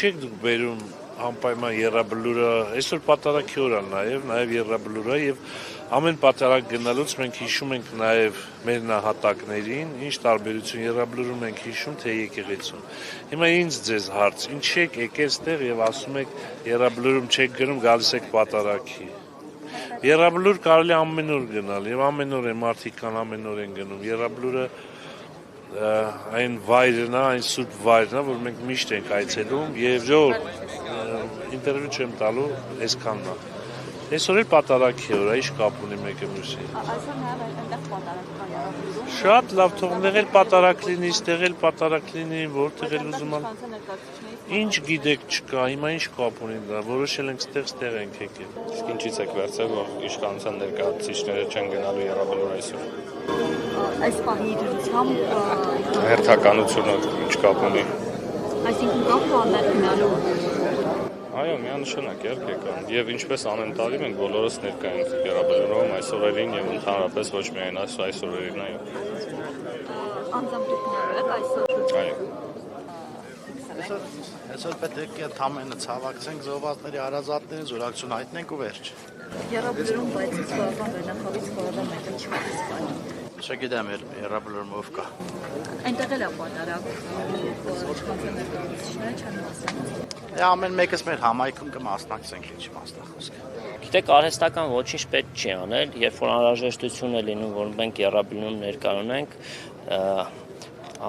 եք դուք բերում անպայման եռաբլուրը, այսօր պատարագի օր է նաև եռաբլուրը եւ ամեն պատարագ գնալուց մենք հիշում ենք նաև մեր նահատակներին, ինչ տարբերություն եռաբլուրում ենք հիշում, թե եկեղեցում։ Հիմա ինձ ձեզ հարց, ինչ եք եկել ստեղ եւ ասում եք եռաբլուրում չեք գնում, գալիս եք պատարագի։ Եռաբլուր կարելի ամեն օր գնալ եւ ամեն օր է մարդիկ կան ամեն օր են գնում։ Եռաբլուրը այն վայրն է, այն սուրբ վայրն է, որ մենք միշտ ենք այցելում եւ ինտերվյու չեմ տալու այսքանն է։ Այսօր էլ պատարագի օր է, ինչ կապ ունի մեկը մյուսի։ Այսօր նաև այնտեղ պատարագ կա եռաբլուրում։ Շատ լավ, թողնեղ էլ պատարագ լինի, ստեղ էլ պատարագ լինի, որտեղ էլ ուզում եմ։ Ինչ գիտեք չկա, հիմա ինչ կապ ունի դա, որոշել ենք ստեղ ենք եկել։ Իսկ ինչից եք վերցել, որ իշխանության ներկայացուցիչները չեն գնալու եռաբլուր այսօր։ Այս պահի դրությամբ Հերթականությունը ինչ կապ ունի։ այսինքն կապ աններ գնալու։ Այո, միանշանակ իհարկե կան։ Եվ ինչպես ամեն տարի մենք բոլորս ներկա ենք եռաբլուրում այս օրերին եւ ընդհանրապես ոչ միայն այս օրերին, այո։ Անձամբ դուք ներեք այսօր։ Այո։ Այսօր պետք է ամենը ցավակցենք զոհվածների հարազատներին, զորակցություն հայտնենք ու վերջ։ Եռաբլուրում բայց սպառման վերնախավից խորհրդան մեկը չկա։ Չգիտեմ եռաբլուրում ով կա։ Այնտեղ էլ է պատարագ, իշխանության ներկայացուցիչները չեն մասնակցում։ Ամեն մեկս մեր համայնքում կմասնակցենք, ինչի մասնա խոսքը։ Գիտեք, արհեստական ոչինչ պետք չի անել, երբ որ անհրաժեշտություն է լինում, որ մենք եռաբլուրում ներկա ունենք,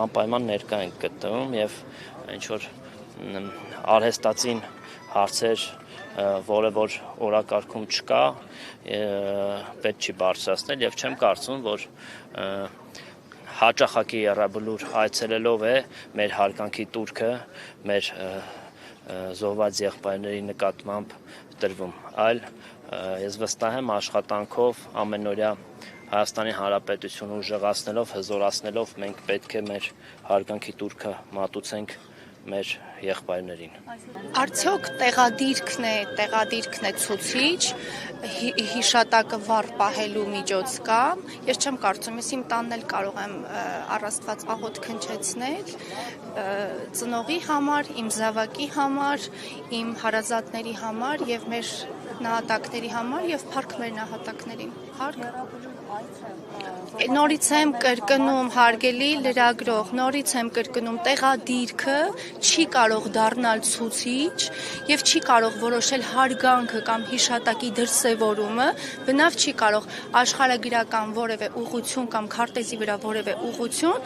անպայման ներկա ենք գտնվում եւ ինչ որ արհեստածին հարցեր, որը որ օրակարգում չկա, պետք չի բարձրացնել եւ չեմ կարծում, որ հաճախակի եռաբլուր այցելելով է մեր հարգանքի տուրքը, մեր զոհված եղբայրների նկատմամբ տրվում, այլ ես վստահ եմ աշխատանքով ամենօրյա Հայաստանի Հանրապետությունը ուժեղացնելով, հզորացնելով մենք պետք է մեր հարգանքի տուրքը մատուցենք մեր եղբայրներին։ Արդյոք տեղադիրքն է ցուցիչ, հիշատակը վառ պահելու միջոց կա։ Ես չեմ կարծում, ես իմ տանն էլ կարող եմ առաստված աղոթք հնչեցնել ծնողի համար, իմ զավակի համար, իմ հարազատների համար եւ մեր նահատակների համար եւ փառք մեր նահատակներին։ Նորից եմ կրկնում, հարգելի լրագրող, նորից եմ կրկնում, տեղադիրքը չի կարող դառնալ ցուցիչ եւ չի կարող որոշել հարգանքը կամ հիշատակի դրսեւորումը, բնավ չի կարող աշխարհագրական որևէ ուղղություն կամ քարտեզի վրա որևէ ուղղություն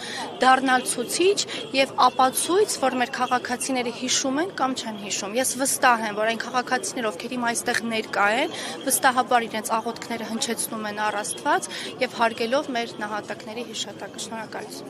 դառնալ ցուցիչ եւ ապացույց, որ մեր քաղաքացիները հիշում են կամ չեն հիշում։ Ես վստահ եմ, որ այն քաղաքացիներ, ովքեր հիմա այստեղ ներկա են, վստահաբար իրենց աղոթքները հնչեցնում են առ Աստված եւ հարգելով մեր նահատակների հիշատակը։ Շնորհակալություն։